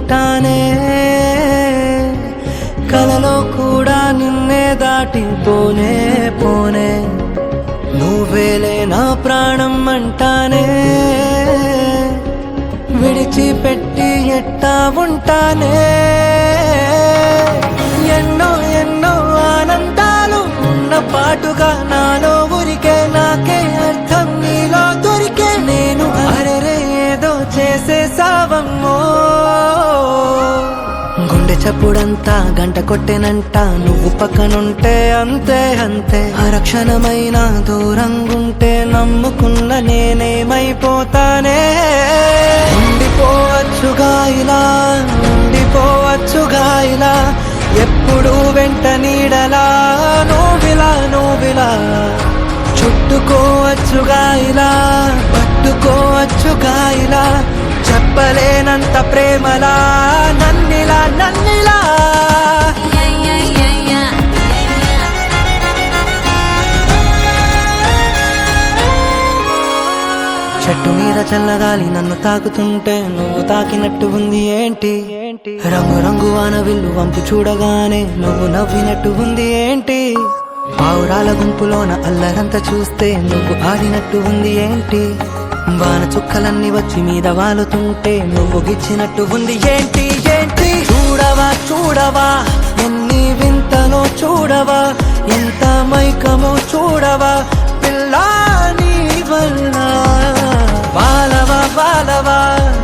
ఉంటానే, కలలో కూడా నిన్నే దాటిపోనే పోనే, నువ్వేలే నా ప్రాణం అంటానే, విడిచిపెట్టి ఎట్టా ఉంటానే. ఎన్నో ఎన్నో ఆనందాలు ఉన్న పాటుగా నాలో ఊరికే, నాకే అర్థం నీలో దొరికే. నేను అరెరే ఏదో చేసేసావమ్మో, గుండె చప్పుడంతా గంట కొట్టెనంట, నువ్వు పక్కనుంటే అంతే అంతే. అరక్షణమైన దూరంగుంటే నమ్ముకున్న నేనేమైపోతానే. ఉండిపోవచ్చుగా ఇలా, ఉండిపోవచ్చుగా ఇలా, ఎప్పుడు వెంట నీడలా నువ్విలా నువ్విలా. చుట్టుకోవచ్చుగా ఇలా, పట్టుకోవచ్చుగా ఇలా, చెప్పలేనంత ప్రేమలా నన్నిలా నన్నిలా. చెట్టు మీద చల్లగాలి నన్ను తాకుతుంటే నువ్వు తాకినట్టు ఉంది ఏంటి? రంగు రంగు వానవిల్లు వంపు చూడగానే నువ్వు నవ్వినట్టు ఉంది ఏంటి? పావురాల గుంపులోన అల్లరంతా చూస్తే నువ్వు ఆడినట్టు ఉంది ఏంటి? వాన చుక్కలన్నీ వచ్చి మీద వాలుతుంటే నువ్వు గిచ్చినట్టు ఉంది ఏంటి ఏంటి? చూడవా చూడవా ఎన్ని వింతలో చూడవా, ఎంత మైకమో చూడవా పిల్లా నీ వల్ల. బాలవా బాలవా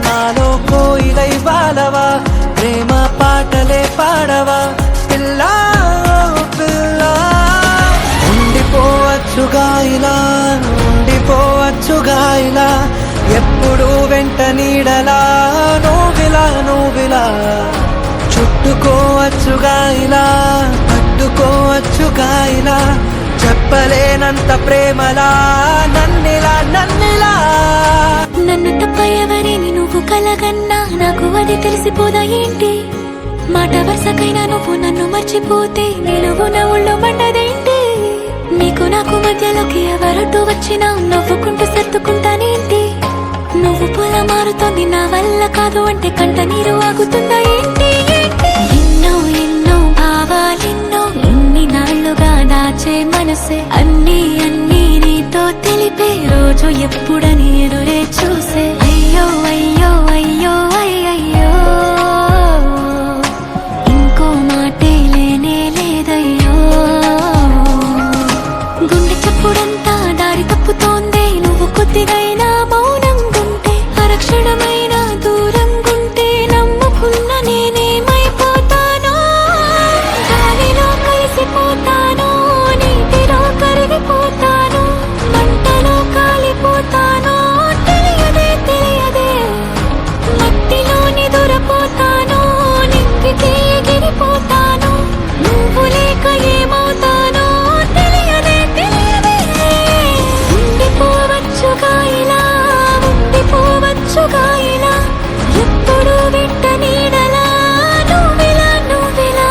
నాలో కోయిలై బాలవా, ప్రేమ పాటలే పాడవా పిల్లా పిల్లా. ఉండిపోవచ్చుగా ఇలా, ఉండిపోవచ్చుగా ఇలా, ఎప్పుడు వెంట నీడలా నువ్విలా నువ్విలా. చుట్టుకోవచ్చుగా ఇలా, పట్టుకోవచ్చుగా ఇలా, చెప్పలేనంత ప్రేమలా నన్నిలా నన్నిలా. నన్ను తప్ప ఎవరిని నువ్వు కలగన్నా నాకు అది తెలిసిపోదా ఏంటి? మాట వరుసకైనా నువ్వు నన్ను మర్చిపోతే నిలువు నా ఒళ్ళు మండదేంటి? నీకు నాకు మధ్యలోకి ఎవరొట్టు వచ్చినా నవ్వుకుంటూ సర్దుకుంటానేంటి? నువ్వు పొల మారుతోంది నా వల్ల కాదు అంటే కంట నీరు ఆగుతుందా ఏంటి? ఎన్నో ఎన్నో భావాలెన్నో ఇన్ని నాళ్లుగా దాచే మనసే అన్నీ అన్నీ నీతో తెలిపే రోజు ఎప్పుడని ఎదురే చూసే. అయ్యో అయ్యో అయ్యో అయ్యయ్యో, ఇంకో మాటే లేనే లేదయ్యో. గుండె చప్పుడంతా దారి తప్పుతోందే, నువ్వు కొద్దిగైనా మౌనం గుంటే, అరక్షణమైన దూరం గుంటే నమ్ముకున్న నేనేమైపోతానో. గాలిలో కలిసిపోతాను, నీటిలో కరిగిపోతాను, మంటలో కాలిపోతాను, తెలియదే తెలియదే. మట్టిలో నిదురపోతాను, నింగికి ఎగిరిపోతాను, నువ్వు లేక ఏమవుతానో తెలియదే తెలియదే. ఉండిపోవచ్చుగా ఇలా, ఉండిపోవచ్చుగా ఇలా, ఎప్పుడు వెంట నీడలా నువ్విలా నువ్విలా.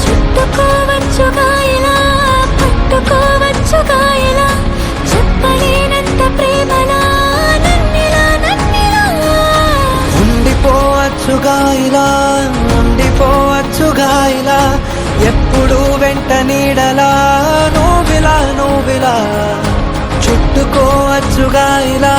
చుట్టుకోవచ్చుగా ఇలా, పట్టుకోవచ్చుగా ఇలా, చెప్పలేనంత ప్రేమలా నన్నిలా నన్నిలా. ఉండిపోవచ్చుగా ఇలా, ఉండిపోవచ్చుగా ఇలా, ఎప్పుడు వెంట నీడలా నువ్విలా నువ్విలా. చుట్టుకోవచ్చుగా ఇలా,